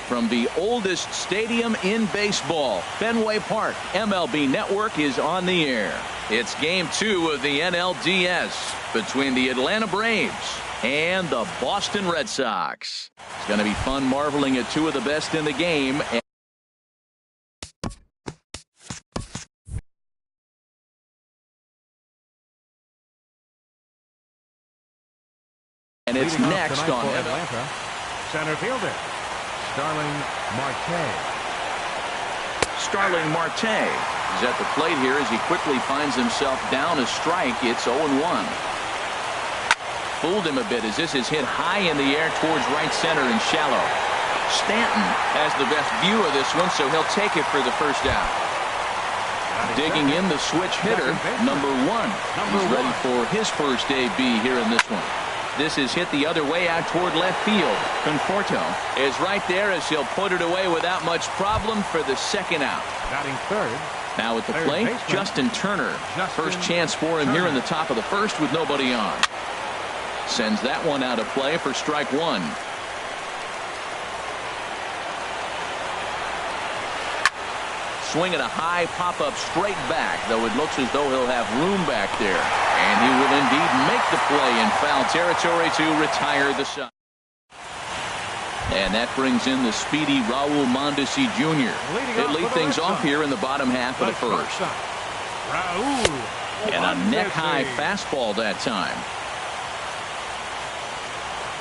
from the oldest stadium in baseball, Fenway Park. MLB Network is on the air. It's game 2 of the NLDS between the Atlanta Braves and the Boston Red Sox. It's going to be fun marveling at 2 of the best in the game. And it's next on Atlanta. Center fielder, Starling Marte. Starling Marte is at the plate here as he quickly finds himself down a strike. It's 0-1. Fooled him a bit as this is hit high in the air towards right center and shallow. Stanton has the best view of this one, so he'll take it for the first out. Digging in the switch hitter, number 1. He's ready for his first AB here in this one. This is hit the other way out toward left field. Conforto is right there as he'll put it away without much problem for the second out. Batting third. Now at the plate, Justin Turner. First chance for him here in the top of the first with nobody on. Sends that one out of play for strike 1. Swinging a high pop-up straight back, though it looks as though he'll have room back there. And he will indeed make the play in foul territory to retire the side. And that brings in the speedy Raul Mondesi Jr. They lead things off here in the bottom half of the first. And a neck-high fastball that time.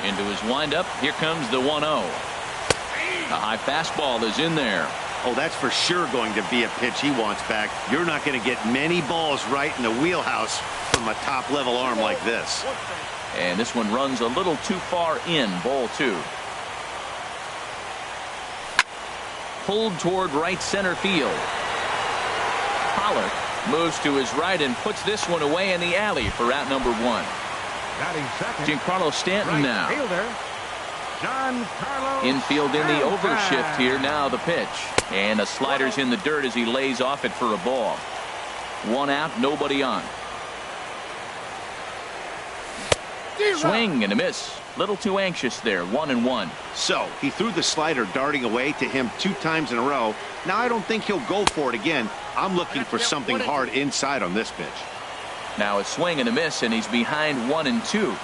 Into his windup, here comes the 1-0. A high fastball is in there. Oh, that's for sure going to be a pitch he wants back. You're not going to get many balls right in the wheelhouse from a top-level arm like this. And this one runs a little too far in, ball 2. Pulled toward right center field. Pollock moves to his right and puts this one away in the alley for out number 1. Giancarlo Stanton now. Infield in the overshift here. Now the pitch. And the slider's in the dirt as he lays off it for a ball. 1 out, nobody on. Swing and a miss. Little too anxious there. 1-1. So he threw the slider darting away to him 2 times in a row. Now I don't think he'll go for it again. I'm looking for something hard inside on this pitch. Now a swing and a miss, and he's behind 1-2.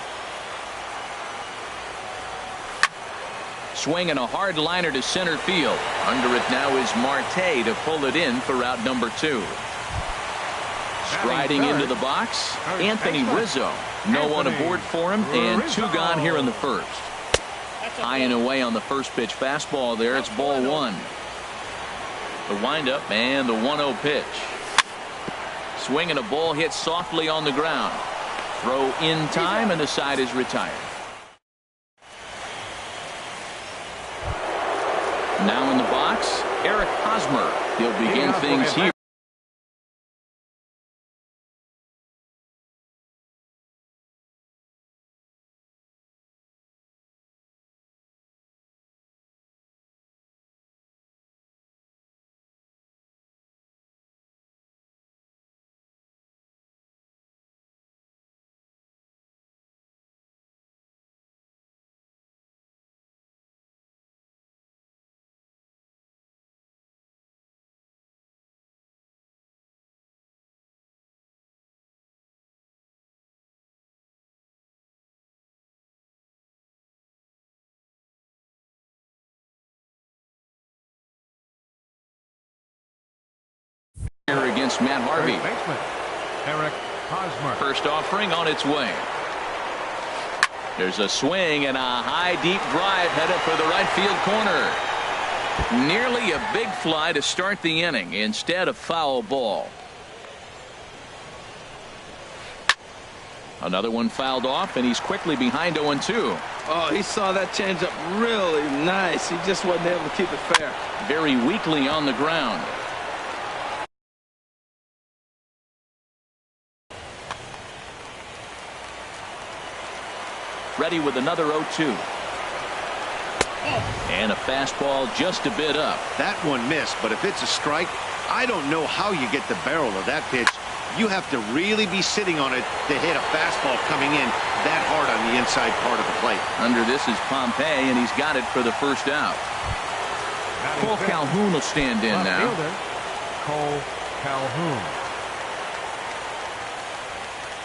Swinging a hard liner to center field. Under it now is Marte to pull it in for out number 2. Striding into the box, Anthony Rizzo. No one aboard for him, and 2 gone here in the first. High and away on the first pitch fastball there. It's ball 1. The windup and the 1-0 pitch. Swinging a ball hit softly on the ground. Throw in time, and the side is retired. Now in the box, Eric Hosmer. He'll begin things here. Against Matt Harvey. Eric Hosmer. First offering on its way. There's a swing and a high deep drive headed for the right field corner. Nearly a big fly to start the inning. Instead, a foul ball. Another one fouled off, and he's quickly behind 0-2. Oh, he saw that changeup really nice. He just wasn't able to keep it fair. Very weakly on the ground. Ready with another 0-2. And a fastball just a bit up. That one missed, but if it's a strike, I don't know how you get the barrel of that pitch. You have to really be sitting on it to hit a fastball coming in that hard on the inside part of the plate. Under this is Pompey, and he's got it for the first out. Cole Calhoun will stand in now. Fielder, Cole Calhoun.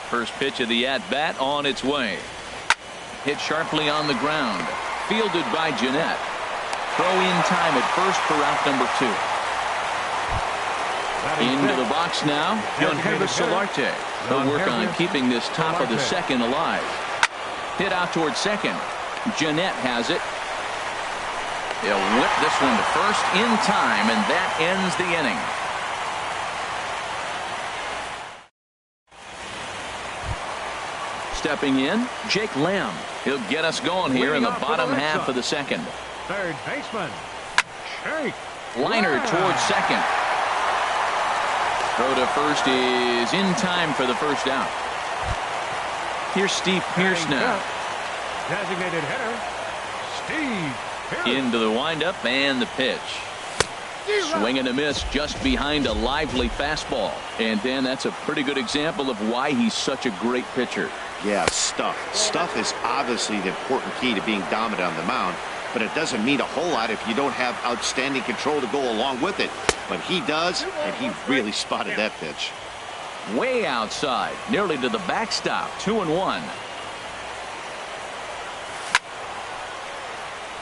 First pitch of the at-bat on its way. Hit sharply on the ground. Fielded by Jeanette. Throw in time at first for out number 2. Into the box now, Yohannes Solarte. He'll work on keeping this top of the second alive. Hit out towards second. Jeanette has it. He'll whip this one to first in time, and that ends the inning. Stepping in, Jake Lamb. He'll get us going here in the bottom half of the second. Third baseman, Shake. Liner towards second. Throw to first is in time for the first out. Here's Steve Pierce now. Designated hitter, Steve Pierce. Into the windup and the pitch. Swing and a miss just behind a lively fastball. And Dan, that's a pretty good example of why he's such a great pitcher. Yeah, stuff. Stuff is obviously the important key to being dominant on the mound, but it doesn't mean a whole lot if you don't have outstanding control to go along with it. But he does, and he really spotted that pitch. Way outside, nearly to the backstop. 2-1.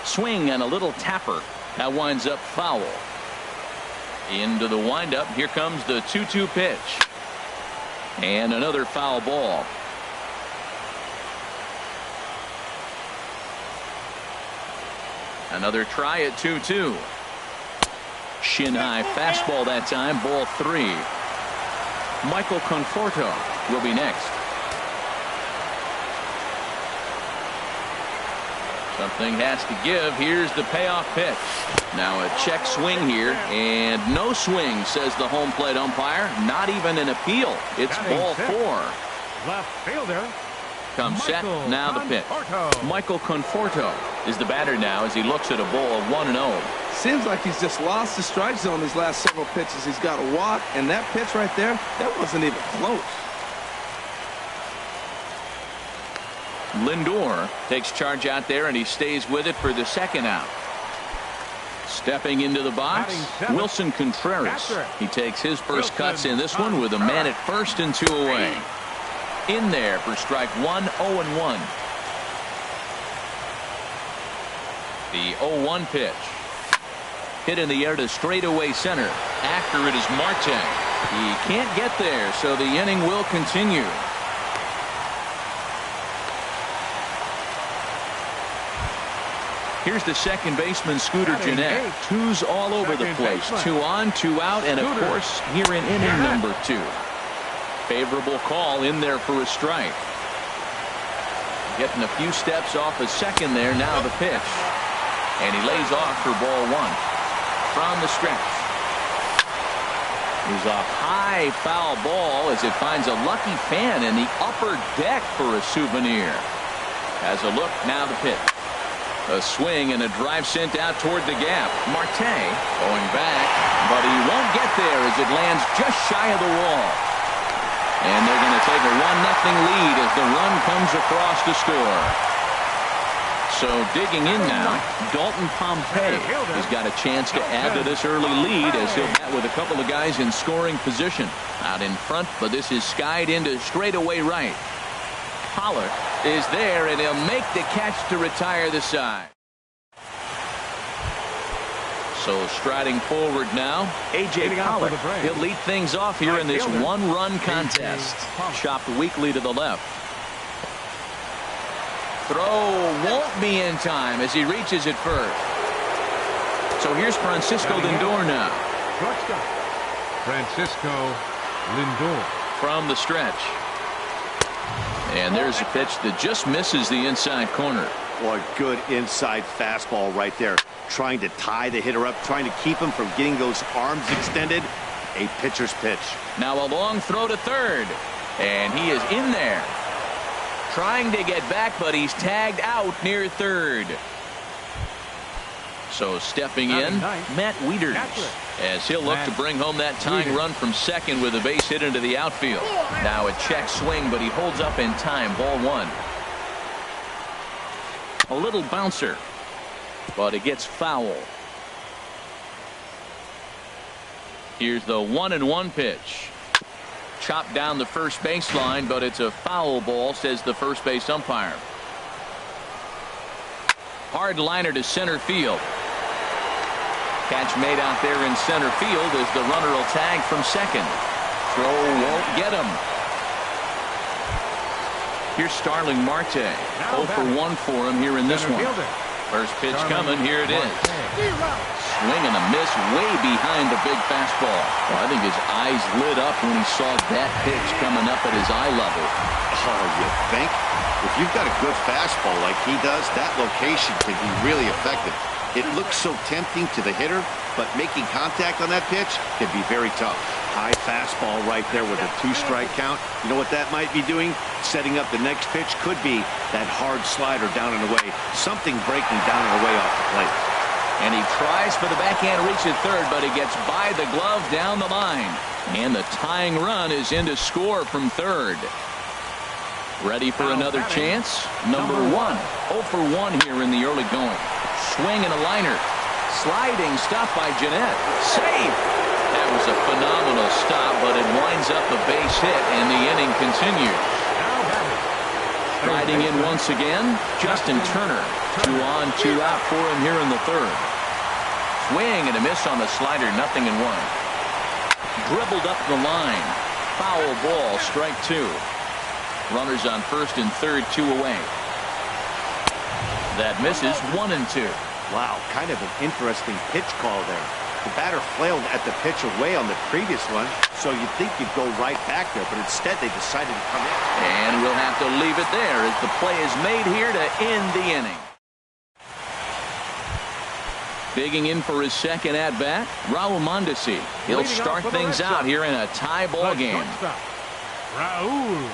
Swing and a little tapper. That winds up foul. Into the windup. Here comes the 2-2 pitch. And another foul ball. Another try at 2-2. Shin high fastball that time. Ball 3. Michael Conforto will be next. Something has to give. Here's the payoff pitch. Now a check swing here, and no swing, says the home plate umpire. Not even an appeal. It's ball 4. Left fielder. Comes set. Now the pitch. Michael Conforto is the batter now as he looks at a ball of 1-0. Seems like he's just lost the strike zone these last several pitches. He's got a walk, and that pitch right there, that wasn't even close. Lindor takes charge out there, and he stays with it for the second out. Stepping into the box, Wilson Contreras. He takes his first cuts in this one with a man at first and 2 away. In there for strike 1, 0-1. The 0-1 pitch. Hit in the air to straightaway center. After it is Marte. He can't get there, so the inning will continue. Here's the second baseman, Scooter Gennett. 2s all over the place. 2 on, 2 out, and of course, here in inning number 2. Favorable call in there for a strike. Getting a few steps off a second there. Now the pitch. And he lays off for ball 1. From the stretch. He's a high foul ball as it finds a lucky fan in the upper deck for a souvenir. Has a look. Now the pitch. A swing and a drive sent out toward the gap. Marte going back, but he won't get there as it lands just shy of the wall. And they're going to take a 1-0 lead as the run comes across to score. So digging in now, Dalton Pompey has got a chance to add to this early lead as he'll bat with a couple of guys in scoring position. Out in front, but this is skied into straightaway right. Pollard is there, and he'll make the catch to retire the side. So striding forward now, A.J. Pollard. He'll lead things off here in this one-run contest. Chopped weakly to the left. Throw won't be in time as he reaches it first. So here's Francisco Lindor now. Shortstop, Francisco Lindor. From the stretch. And there's a pitch that just misses the inside corner. Boy, good inside fastball right there. Trying to tie the hitter up, trying to keep him from getting those arms extended. A pitcher's pitch. Now a long throw to third. And he is in there. Trying to get back, but he's tagged out near third. So stepping in, Matt Wieters, as he'll look to bring home that tying run from second with a base hit into the outfield. Now a check swing, but he holds up in time. Ball 1. A little bouncer, but it gets foul. Here's the 1-1 pitch. Chopped down the first baseline, but it's a foul ball, says the first base umpire. Hard liner to center field. Catch made out there in center field as the runner will tag from second. Throw won't get him. Here's Starling Marte. 0 for 1 for him here in this one. First pitch coming. Here it is. Swing and a miss way behind the big fastball. Well, I think his eyes lit up when he saw that pitch coming up at his eye level. Oh, you think? If you've got a good fastball like he does, that location can be really effective. It looks so tempting to the hitter, but making contact on that pitch can be very tough. High fastball right there with a 2-strike count. You know what that might be doing? Setting up the next pitch could be that hard slider down and away. Something breaking down and away off the plate. And he tries for the backhand reach at third, but he gets by the glove down the line. And the tying run is in to score from third. Ready for another chance? Number 1. 0 for 1 here in the early going. Swing and a liner. Sliding stop by Jeanette. Save. That was a phenomenal stop, but it winds up a base hit, and the inning continues. Riding in once again, Justin Turner. 2 on, 2 out for him here in the third. Swing and a miss on the slider, 0-1. Dribbled up the line. Foul ball, strike 2. Runners on first and third, 2 away. That misses, 1-2. Wow, kind of an interesting pitch call there. The batter flailed at the pitch away on the previous one, so you'd think you'd go right back there, but instead they decided to come in. And we'll have to leave it there as the play is made here to end the inning. Digging in for his second at-bat, Raul Mondesi. He'll start things out here in a tie ball game. Raul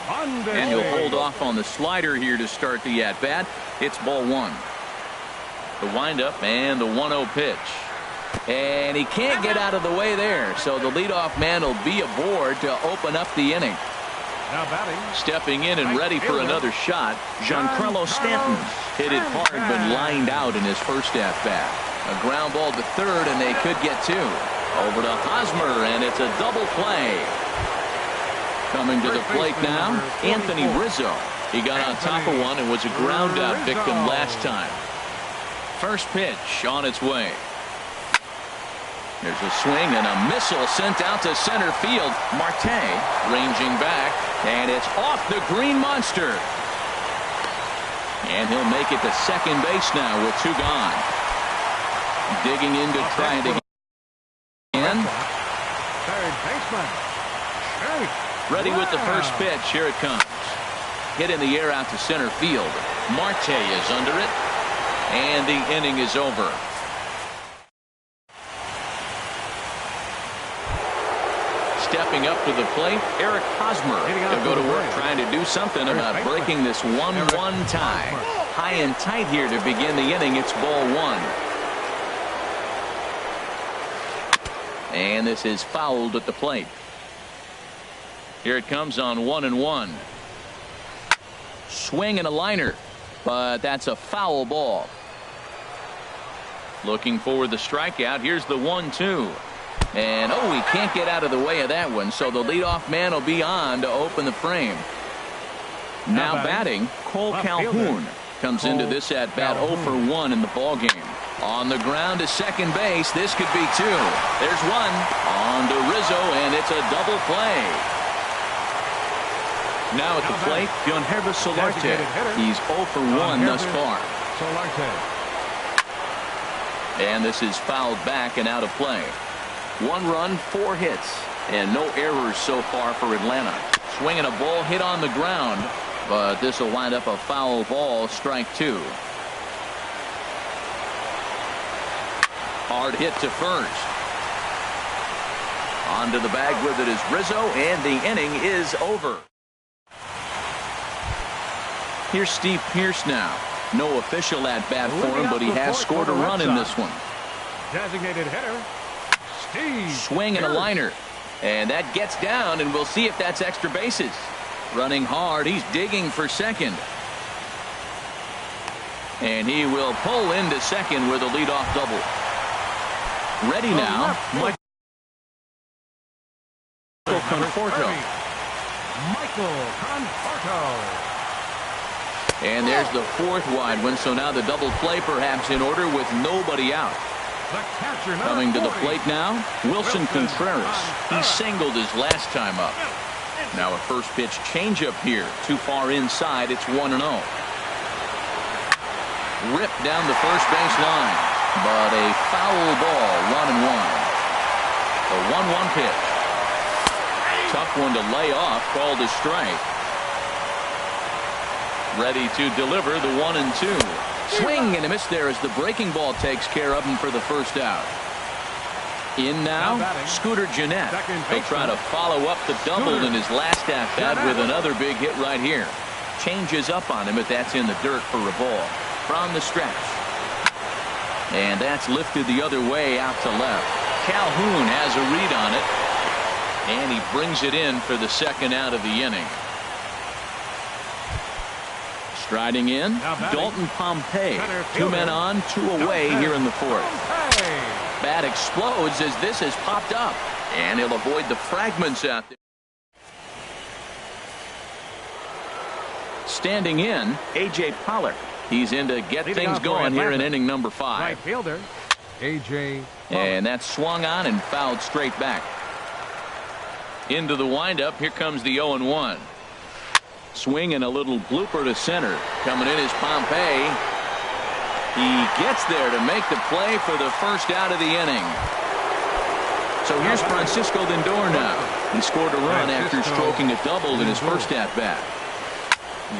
Mondesi. And he'll hold off on the slider here to start the at-bat. It's ball 1. The windup and the 1-0 pitch. And he can't get out of the way there, so the leadoff man will be aboard to open up the inning. Now batting. Stepping in and ready for another shot, Giancarlo Stanton. Hit it hard but lined out in his first at-bat. A ground ball to third, and they could get 2. Over to Hosmer, and it's a double play. Coming to the plate now, Anthony Rizzo. He got on top of one and was a ground out victim last time. First pitch on its way. There's a swing and a missile sent out to center field. Marte ranging back, and it's off the green monster. And he'll make it to second base now with 2 gone. Digging in to try it again. Third baseman. Ready with the first pitch. Here it comes. Hit in the air out to center field. Marte is under it, and the inning is over. Stepping up to the plate, Eric Hosmer. He'll go to work trying to do something about breaking this 1-1 tie. High and tight here to begin the inning. It's ball 1. And this is fouled at the plate. Here it comes on 1-1. Swing and a liner, but that's a foul ball. Looking for the strikeout. Here's the 1-2. And oh, he can't get out of the way of that one, so the leadoff man will be on to open the frame. Now batting, Cole Calhoun comes into this at bat 0 for 1 in the ball game. On the ground to second base. This could be 2. There's 1 on to Rizzo, and it's a double play. Now at the plate, Gionhervis Solarte. He's 0 for 1 thus far. And this is fouled back and out of play. 1 run, 4 hits, and no errors so far for Atlanta. Swinging a ball hit on the ground, but this will wind up a foul ball, strike 2. Hard hit to first. Onto the bag with it is Rizzo, and the inning is over. Here's Steve Pearce now. No official at-bat for him, but he has scored a run in this one. Designated hitter. Swing and a liner, and that gets down, and we'll see if that's extra bases. Running hard, he's digging for second, and he will pull into second with a leadoff double. Ready now, Conforto. Michael Conforto. And there's the fourth wide one, so now the double play perhaps in order with nobody out. The catcher, Coming to the 40. plate now, Wilson Contreras. He singled his last time up. Now a first pitch changeup here. Too far inside. It's 1-0. Ripped down the first base line. But a foul ball, 1-1. A 1-1 pitch. Tough one to lay off, called a strike. Ready to deliver the 1-2. Swing and a miss there as the breaking ball takes care of him for the first out. In now, Scooter Gennett. He'll try to follow up the double in his last at-bat with another big hit right here. Changes up on him, but that's in the dirt for a ball. From the stretch. And that's lifted the other way out to left. Calhoun has a read on it. And he brings it in for the second out of the inning. Striding in, Dalton Pompey. 2 men on, 2 away here in the fourth. Bat explodes as this has popped up. And he'll avoid the fragments out there. Standing in, A.J. Pollard. He's in to get things going here in inning number 5. Right fielder, A.J. And that's swung on and fouled straight back. Into the windup, here comes the 0-1. Swing and a little blooper to center. Coming in is Pompey. He gets there to make the play for the first out of the inning. So here's Francisco Lindor now. He scored a run after stroking a double in his first at-bat.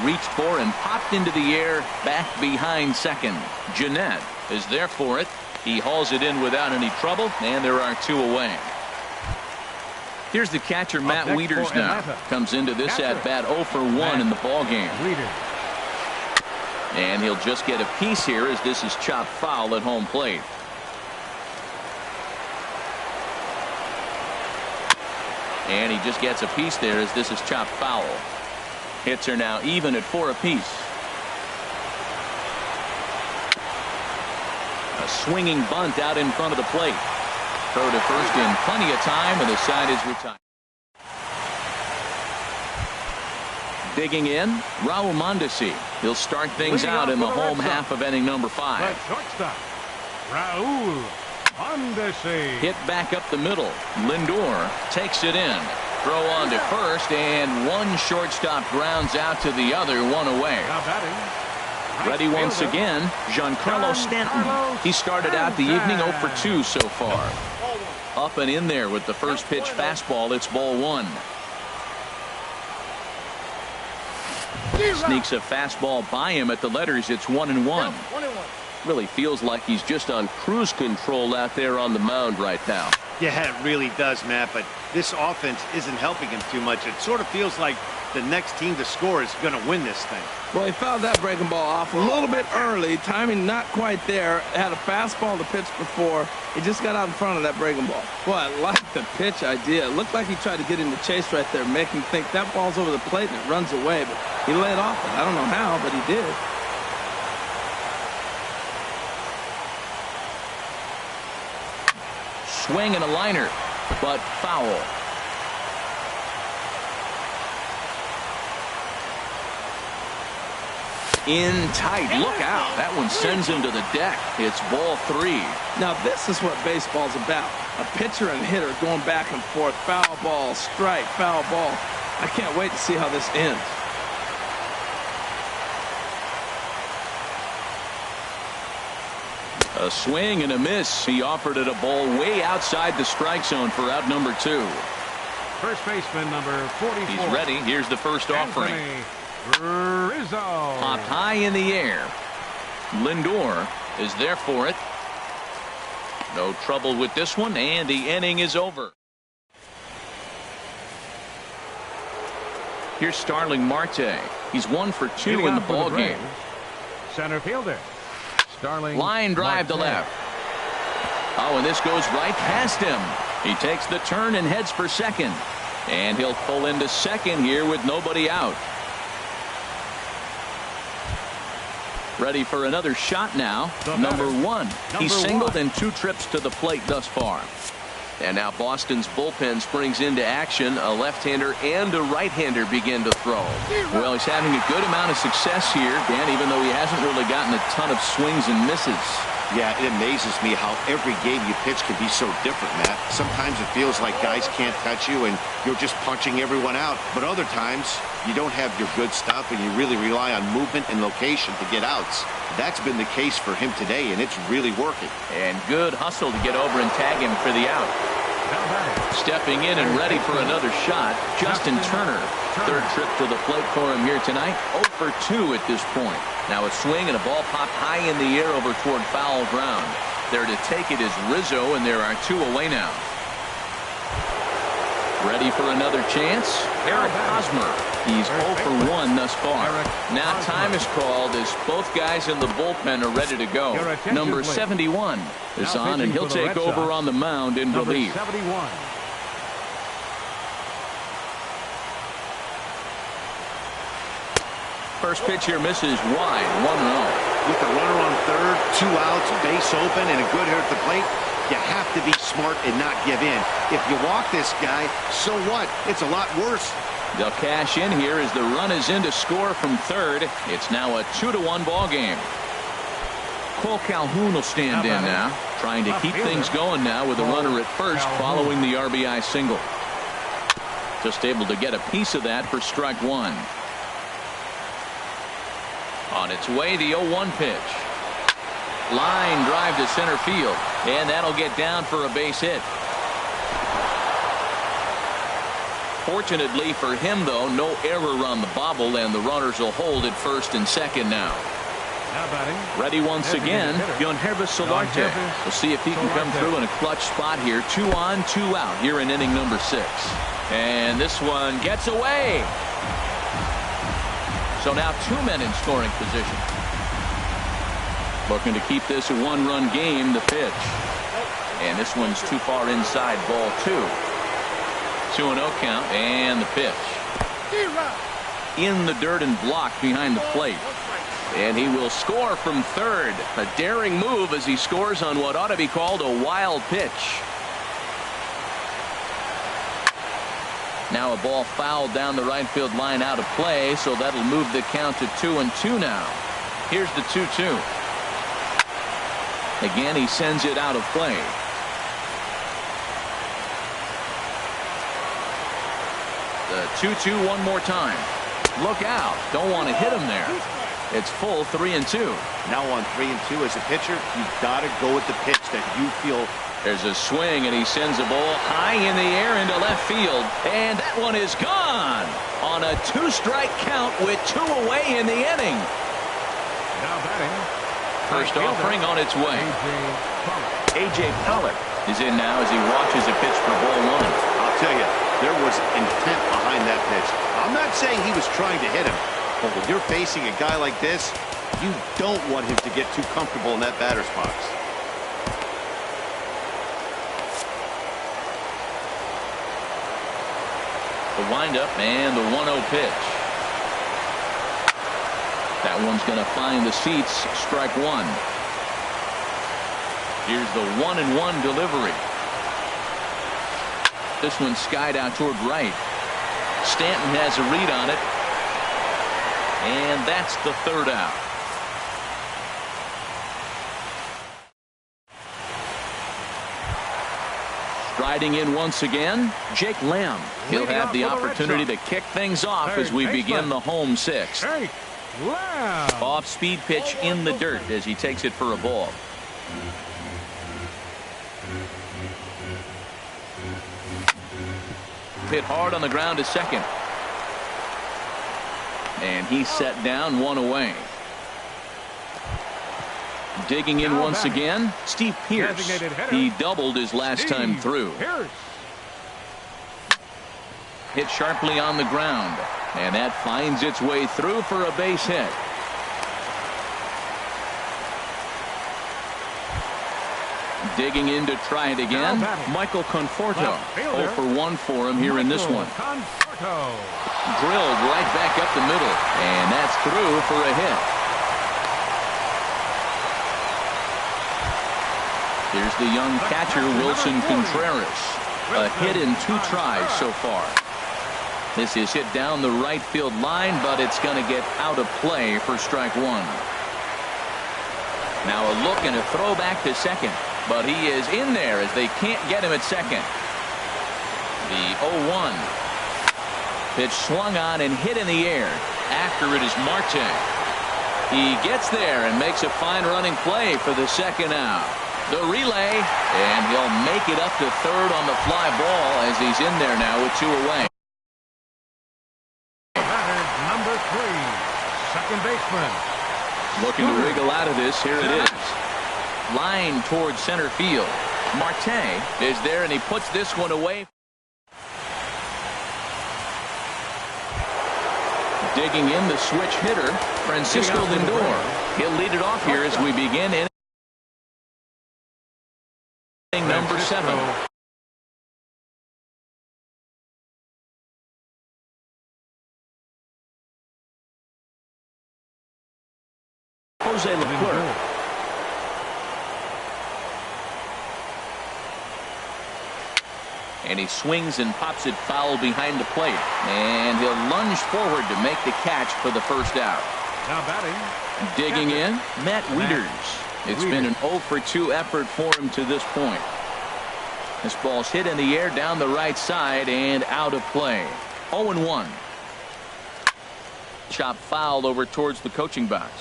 Reached for and popped into the air back behind second. Gennett is there for it. He hauls it in without any trouble, and there are 2 away. Here's the catcher, Matt Wieters now. Comes into this at-bat 0 for 1 in the ballgame. And he'll just get a piece here as this is chopped foul at home plate. And he just gets a piece there as this is chopped foul. Hits are now even at 4 apiece. A swinging bunt out in front of the plate. Throw to first in plenty of time, and the side is retired. Digging in, Raul Mondesi. He'll start things out in the home half of inning number 5. The shortstop, Raul Mondesi. Hit back up the middle. Lindor takes it in. Throw on to first, and one shortstop grounds out to the other, 1 away. Now batting. Ready once again, Giancarlo Stanton. He started out the evening 0 for 2 so far. Up and in there with the first pitch fastball. It's ball 1. Sneaks a fastball by him at the letters. It's 1-1. Really feels like he's just on cruise control out there on the mound right now. Yeah, it really does, Matt, but this offense isn't helping him too much. It sort of feels like the next team to score is going to win this thing. Well, he fouled that breaking ball off a little bit early. Timing not quite there. Had a fastball to pitch before. He just got out in front of that breaking ball. Boy, I like the pitch idea. It looked like he tried to get in the chase right there, make him think that ball's over the plate and it runs away. But he laid off it. I don't know how, but he did. Swing and a liner, but foul. In tight. Look out. That one sends him to the deck. It's ball 3. Now, this is what baseball's about. A pitcher and hitter going back and forth. Foul ball, strike, foul ball. I can't wait to see how this ends. A swing and a miss. He offered it a ball way outside the strike zone for out number 2. First baseman number 44. He's ready. Here's the first offering. Rizzo. Popped high in the air. Lindor is there for it. No trouble with this one, and the inning is over. Here's Starling Marte. He's 1 for 2 in the ball game. Center fielder, Starling. Line drive to left. Oh, and this goes right past him. He takes the turn and heads for second. And he'll pull into second here with nobody out. Ready for another shot now. Number 1. He's singled in 2 trips to the plate thus far. And now Boston's bullpen springs into action. A left-hander and a right-hander begin to throw. Well, he's having a good amount of success here, Dan, even though he hasn't really gotten a ton of swings and misses. Yeah, it amazes me how every game you pitch can be so different, Matt. Sometimes it feels like guys can't touch you and you're just punching everyone out. But other times, you don't have your good stuff and you really rely on movement and location to get outs. That's been the case for him today, and it's really working. And good hustle to get over and tag him for the out. Stepping in and ready for another shot, Justin Turner. Third trip to the plate for him here tonight. 0 for 2 at this point. Now a swing and a ball popped high in the air over toward foul ground. There to take it is Rizzo, and there are 2 away now. Ready for another chance? Eric Hosmer. He's 0 for 1 thus far. Now time is called as both guys in the bullpen are ready to go. Number 71 is on, and he'll take over on the mound in relief. First pitch here misses wide, 1-0. With a runner on third, 2 outs, base open, and a good hitter at the plate, you have to be smart and not give in. If you walk this guy, so what? It's a lot worse. They'll cash in here as the run is in to score from third. It's now a 2-1 ball game. Cole Calhoun will stand in now, trying to keep things going now with a runner at first following the RBI single. Just able to get a piece of that for strike 1. On its way, the 0-1 pitch. Line drive to center field, and that'll get down for a base hit. Fortunately for him, though, no error on the bobble, and the runners will hold at first and second now. Ready once again, Yohannes Solarte. We'll see if he can come through in a clutch spot here. 2 on, 2 out here in inning number 6. And this one gets away. So now 2 men in scoring position. Looking to keep this a 1-run game, the pitch. And this one's too far inside, ball 2. 2-0 count, and the pitch. In the dirt and blocked behind the plate. And he will score from third. A daring move as he scores on what ought to be called a wild pitch. Now a ball fouled down the right field line out of play, so that'll move the count to 2-2 now. Here's the 2-2. Again, he sends it out of play. The 2-2 one more time. Look out. Don't want to hit him there. It's full 3-2. Now on 3-2 as a pitcher, you've got to go with the pitch that you feel. There's a swing, and he sends a ball high in the air into left field. And that one is gone on a 2-strike count with 2 away in the inning. Now batting. First offering on its way. A.J. Pollock is in now as he watches a pitch for ball 1. I'll tell you, there was intent behind that pitch. I'm not saying he was trying to hit him, but when you're facing a guy like this, you don't want him to get too comfortable in that batter's box. The windup and the 1-0 pitch. That one's going to find the seats. Strike 1. Here's the 1-1 delivery. This one skied out toward right. Stanton has a read on it. And that's the third out. Striding in once again, Jake Lamb. He'll have the opportunity to kick things off as we begin the home 6th. Off-speed pitch in the dirt as he takes it for a ball. Hit hard on the ground to second. And he's set down, 1 away. Digging in once again, Steve Pearce. He doubled his last time through. Hit sharply on the ground, and that finds its way through for a base hit. Digging in to try it again, Michael Conforto. 0 for 1 for him here in this one. Drilled right back up the middle, and that's through for a hit. Here's the young catcher, Wilson Contreras. A hit in 2 tries so far. This is hit down the right field line, but it's going to get out of play for strike 1. Now a look and a throw back to second, but he is in there as they can't get him at second. The 0-1 pitch swung on and hit in the air. After it is Marte. He gets there and makes a fine running play for the second out. The relay, and he'll make it up to third on the fly ball as he's in there now with 2 away. Batter number 3, second baseman. Looking to wriggle out of this. Here it is. Line towards center field. Marte is there, and he puts this one away. Digging in the switch hitter, Francisco Lindor. He'll lead it off here as we begin inning number 7. Jose Leclerc. And he swings and pops it foul behind the plate. And he'll lunge forward to make the catch for the first out. Now batting. Digging in, Matt Wieters. It's been an 0 for 2 effort for him to this point. This ball's hit in the air down the right side and out of play. 0-1. Chop fouled over towards the coaching box.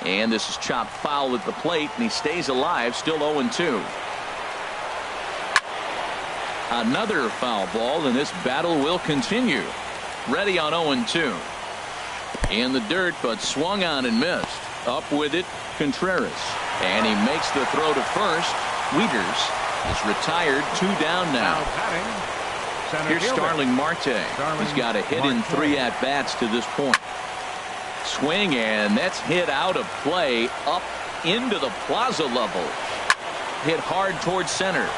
And this is chopped foul at the plate, and he stays alive, still 0-2. Another foul ball, and this battle will continue. Ready on 0-2. In the dirt, but swung on and missed. Up with it, Contreras. And he makes the throw to first. Wieters is retired, 2 down now. Here's Starling Marte. He's got a hit in 3 at-bats to this point. Swing, and that's hit out of play up into the plaza level. Hit hard towards center.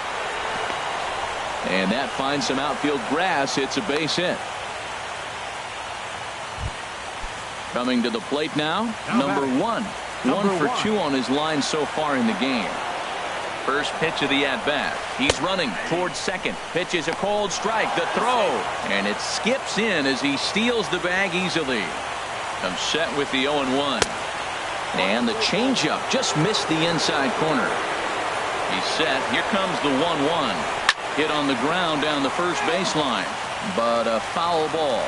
And that finds some outfield grass. It's a base hit. Coming to the plate now, number 1. 1 for 2 on his line so far in the game. First pitch of the at-bat. He's running towards second. Pitch is a cold strike. The throw. And it skips in as he steals the bag easily. I'm set with the 0-1. And the changeup just missed the inside corner. He's set. Here comes the 1-1. Hit on the ground down the first baseline. But a foul ball.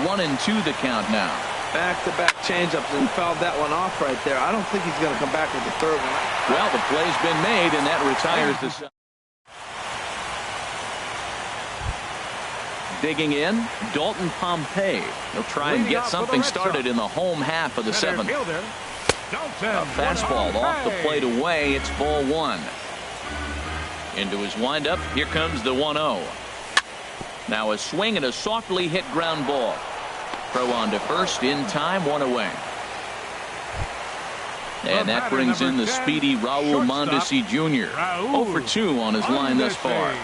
1-2 the count now. Back-to-back changeups and fouled that one off right there. I don't think he's going to come back with the third one. Well, the play's been made, and that retires the side. Digging in, Dalton Pompey. He'll try and get something started in the home half of the 7th. A fastball off the plate away. It's ball 1. Into his windup. Here comes the 1-0. Now a swing and a softly hit ground ball. Throw on to first in time, 1 away. And that brings in the speedy Raul Mondesi Jr. 0 for 2 on his line thus far.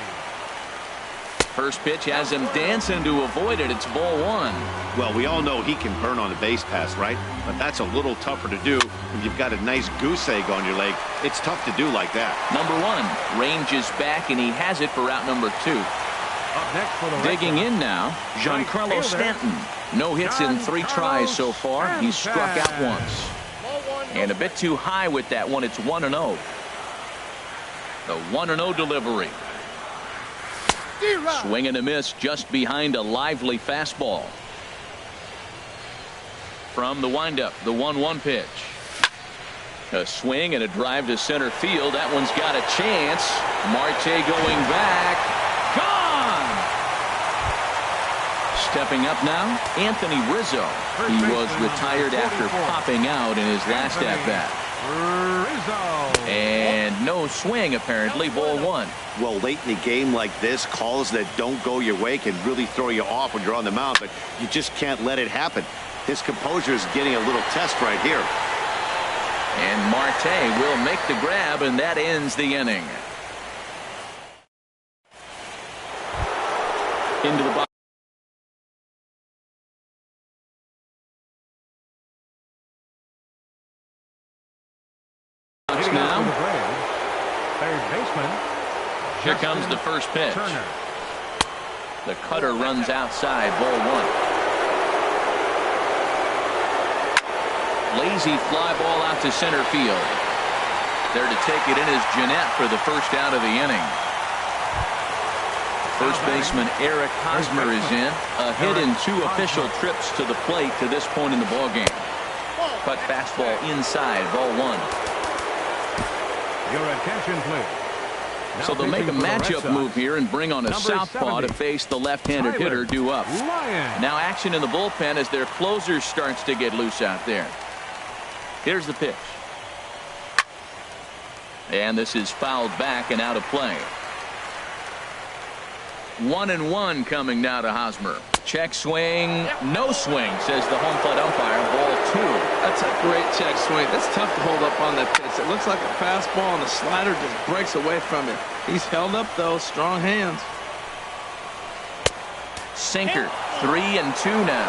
First pitch has him dancing to avoid it. It's ball 1. Well, we all know he can burn on a base pass, right? But that's a little tougher to do when you've got a nice goose egg on your leg. It's tough to do like that. Number 1 ranges back, and he has it for out number 2. Up next for the Digging in now, Giancarlo Stanton. No hits in 3 tries so far. He's struck out once. And a bit too high with that one. It's 1-0. The 1-0 delivery. Swing and a miss just behind a lively fastball. From the windup, the 1-1 pitch. A swing and a drive to center field. That one's got a chance. Marte going back. Gone! Stepping up now, Anthony Rizzo. He was retired after popping out in his last at-bat. And no swing, apparently. Ball 1. Well, late in the game like this, calls that don't go your way can really throw you off when you're on the mound, but you just can't let it happen. His composure is getting a little test right here. And Marte will make the grab, and that ends the inning. Into the box. baseman. Here comes the first pitch. Turner. The cutter runs outside, ball one. Lazy fly ball out to center field. There to take it in is Jeanette for the first out of the inning. First baseman Eric Hosmer is in. A hit in 2 official trips to the plate to this point in the ballgame. Cut fastball inside, ball one. Your attention, please. So they'll make a matchup move here and bring on a southpaw to face the left-handed hitter due up. Now action in the bullpen as their closer starts to get loose out there. Here's the pitch. And this is fouled back and out of play. 1-1 coming now to Hosmer. Check swing, no swing, says the home plate umpire. Ball 2. That's a great check swing. That's tough to hold up on that pitch. It looks like a fastball, and the slider just breaks away from it. He's held up, though. Strong hands. Sinker. 3-2 now.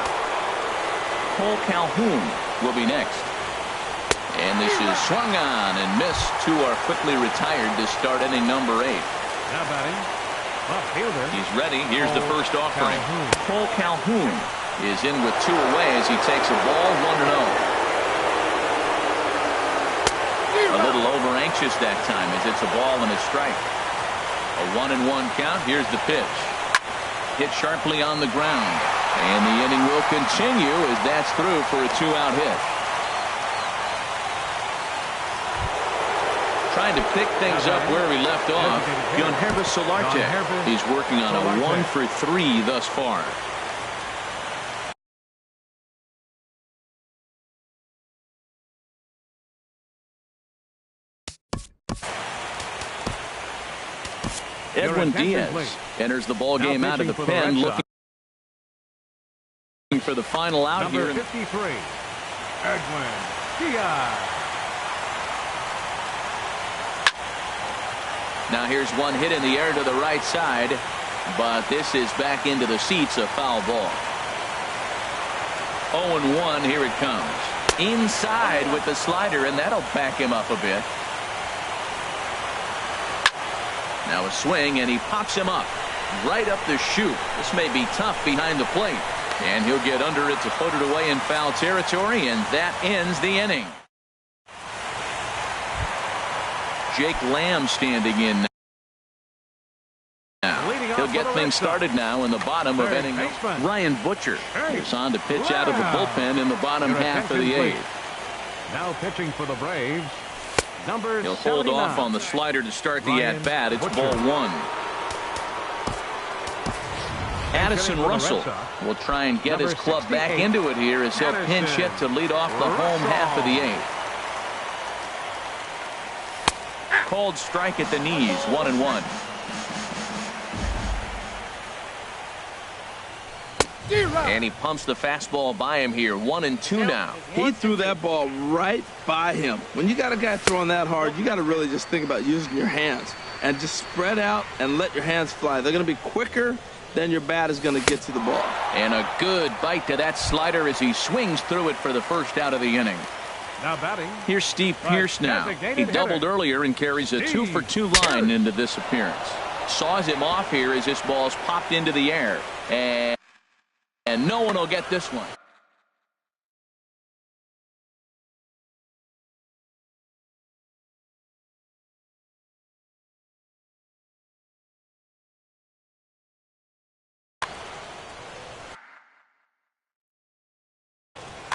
Cole Calhoun will be next. And this is swung on and missed. 2 are quickly retired to start inning number 8. Now batting. He's ready. Here's the first offering. Cole Calhoun is in with 2 away as he takes a ball 1-0. A little over anxious that time as it's a ball and a strike. A 1-1 count. Here's the pitch. Hit sharply on the ground. And the inning will continue as that's through for a 2-out hit. Trying to pick things up where we left off. Gunhervis Solarte. He's working on a 1 for 3 thus far. Edwin Diaz enters the ball game out of the pen, looking for the final out here. Number 53, Edwin Diaz. Now here's one hit in the air to the right side, but this is back into the seats, a foul ball. 0-1, here it comes. Inside with the slider, and that'll back him up a bit. Now a swing, and he pops him up right up the chute. This may be tough behind the plate, and he'll get under it to put it away in foul territory, and that ends the inning. Jake Lamb standing in now. He'll get things started now in the bottom of inning. Ryan Butcher is on to pitch out of the bullpen in the bottom half of the 8th. Now pitching for the Braves. He'll hold off on the slider to start the at-bat. It's ball 1. Addison Russell will try and get his club back into it here as he'll pinch hit to lead off the home half of the 8th. Called strike at the knees, 1-1. And he pumps the fastball by him here, 1-2 now. He threw that ball right by him. When you got a guy throwing that hard, you got to really just think about using your hands and just spread out and let your hands fly. They're going to be quicker than your bat is going to get to the ball. And a good bite to that slider as he swings through it for the first out of the inning. Now batting. Here's Steve Pearce now. He doubled earlier and carries a 2-for-2 line into this appearance. Saws him off here as this ball's popped into the air. And no one will get this one.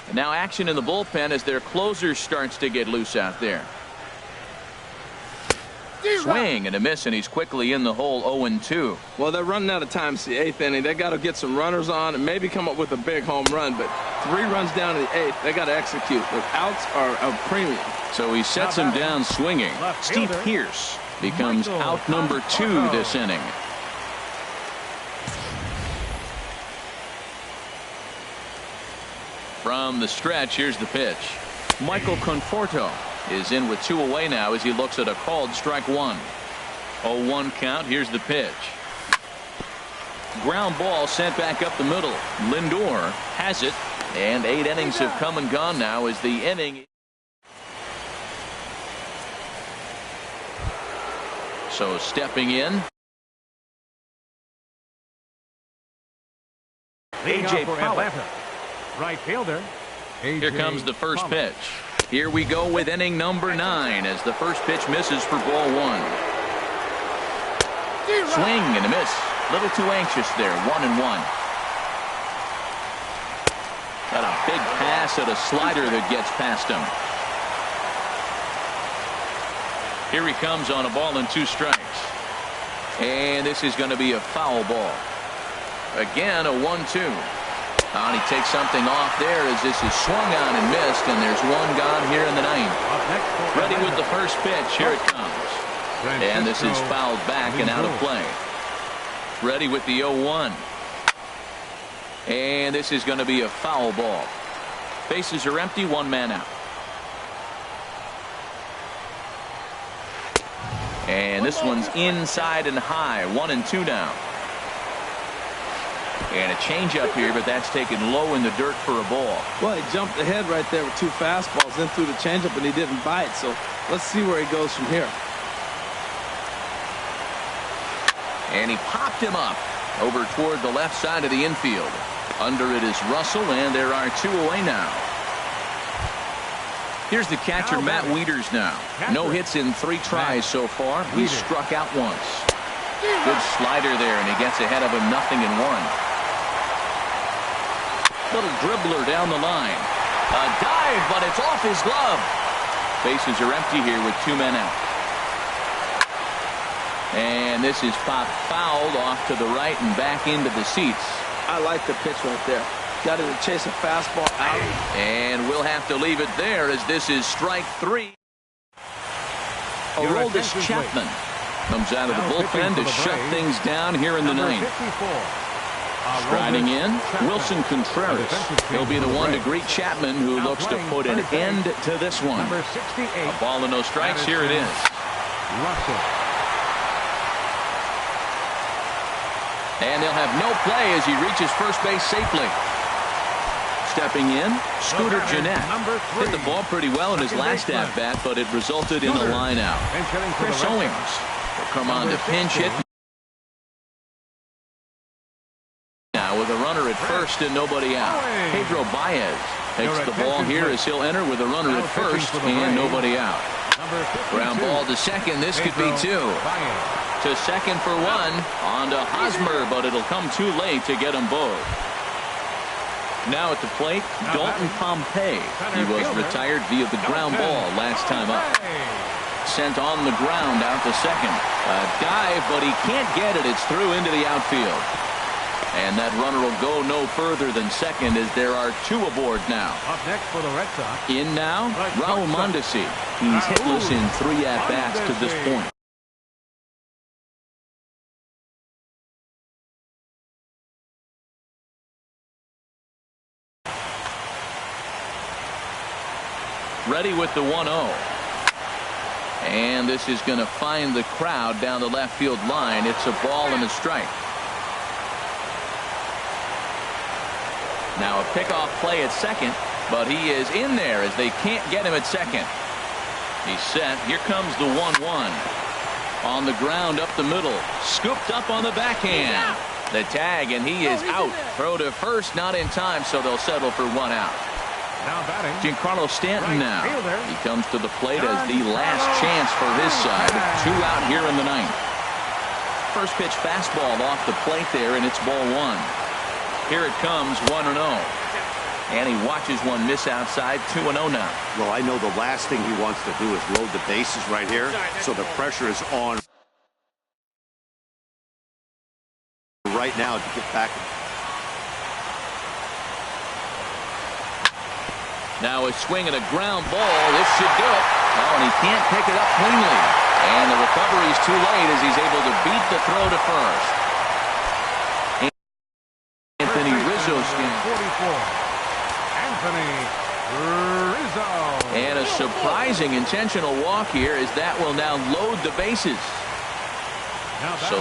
And now action in the bullpen as their closer starts to get loose out there. Swing and a miss, and he's quickly in the hole. 0-2. Well, they're running out of time. It's the 8th inning. They got to get some runners on and maybe come up with a big home run, but 3 runs down to the 8th. They got to execute. The outs are a premium. So he sets him down swinging. Steve Pearce becomes out number 2 this inning. From the stretch, here's the pitch. Michael Conforto is in with 2 away now as he looks at a called strike 1. 0-1 count. Here's the pitch. Ground ball sent back up the middle. Lindor has it, and 8 innings have come and gone now as the inning. So stepping in, A.J. Powell. Right fielder. Here comes the first pitch. Here we go with inning number 9 as the first pitch misses for ball 1. Swing and a miss. Little too anxious there. 1-1. Got a big pass at a slider that gets past him. Here he comes on a ball and 2 strikes. And this is going to be a foul ball. Again, a 1-2. And he takes something off there as this is swung on and missed, and there's one gone here in the 9th. Ready with the first pitch. Here it comes. And this is fouled back and out of play. Ready with the 0-1. And this is going to be a foul ball. Bases are empty, 1 man out. And this one's inside and high. 1-2 now. And a changeup here, but that's taken low in the dirt for a ball. Well, he jumped ahead right there with 2 fastballs, then threw the changeup, and he didn't bite. So let's see where he goes from here. And he popped him up over toward the left side of the infield. Under it is Russell, and there are 2 away now. Here's the catcher, Matt Wieters now. No hits in 3 tries so far. He's struck out once. Good slider there, and he gets ahead of him 0-1. Little dribbler down the line. A dive, but it's off his glove. Bases are empty here with 2 men out. And this is popped fouled off to the right and back into the seats. I like the pitch right there. Got him to chase a fastball out. And we'll have to leave it there as this is strike 3. Aroldis Chapman comes out of the bullpen to shut things down here in the 9th. Striding in, Wilson Contreras. He'll be the one to greet Chapman, who looks to put an end to this one. A ball and no strikes. Here it is. And they'll have no play as he reaches first base safely. Stepping in, Scooter Gennett hit the ball pretty well in his last at-bat, but it resulted in a line out. Chris Owings will come on to pinch hit. Now with a runner at first and nobody out. Pedro Baez takes the ball here as he'll enter with a runner at first and nobody out. Ground ball to second. This could be 2. To second for 1. On to Hosmer, but it'll come too late to get them both. Now at the plate, Dalton Pompey. He was retired via the ground ball last time up. Sent on the ground out to second. A dive, but he can't get it. It's through into the outfield. And that runner will go no further than second as there are 2 aboard now. Up next for the Red Sox. In now, Raul Mondesi. He's hitless in 3 at-bats to this point. Ready with the 1-0. And this is going to find the crowd down the left field line. It's a ball and a strike. Now a pickoff play at second, but he is in there as they can't get him at second. He's set. Here comes the 1-1. On the ground up the middle. Scooped up on the backhand. The tag, and he is out. Throw to first, not in time, so they'll settle for 1 out. Now batting, Giancarlo Stanton now. He comes to the plate as the last chance for his side. 2 out here in the 9th. First pitch fastball off the plate there, and it's ball 1. Here it comes, 1-0. And he watches one miss outside, 2-0 now. Well, I know the last thing he wants to do is load the bases right here, so the pressure is on right now to get back. Now a swing and a ground ball. This should do it. Oh, and he can't pick it up cleanly. And the recovery is too late as he's able to beat the throw to first. Anthony Rizzo. 44. Anthony Rizzo. And a surprising intentional walk here as that will now load the bases. So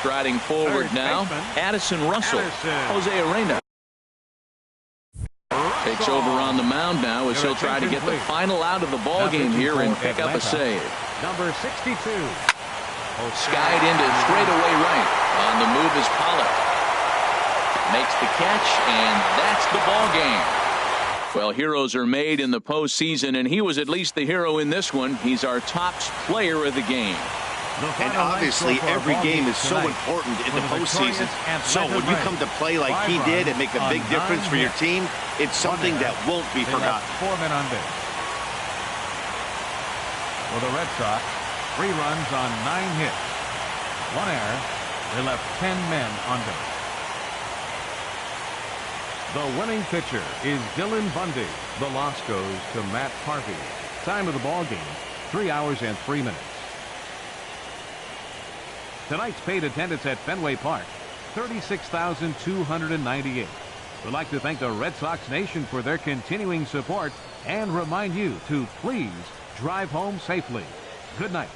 striding forward now, Addison Russell, Jose Arena. Takes over on the mound now as he'll try to get the final out of the ball game here and pick up a save. Number 62. Skied into straightaway right. On the move is Pollock. Makes the catch, and that's the ball game. Well, heroes are made in the postseason, and he was at least the hero in this one. He's our top player of the game. And obviously, every game is so important in the postseason. So when you come to play like he did and make a big difference for your team, it's something that won't be forgotten. 4 men on base. For the Red Sox, 3 runs on 9 hits. 1 error. They left 10 men on base. The winning pitcher is Dylan Bundy. The loss goes to Matt Harvey. Time of the ball game, 3 hours and 3 minutes. Tonight's paid attendance at Fenway Park, 36,298. We'd like to thank the Red Sox Nation for their continuing support and remind you to please drive home safely. Good night.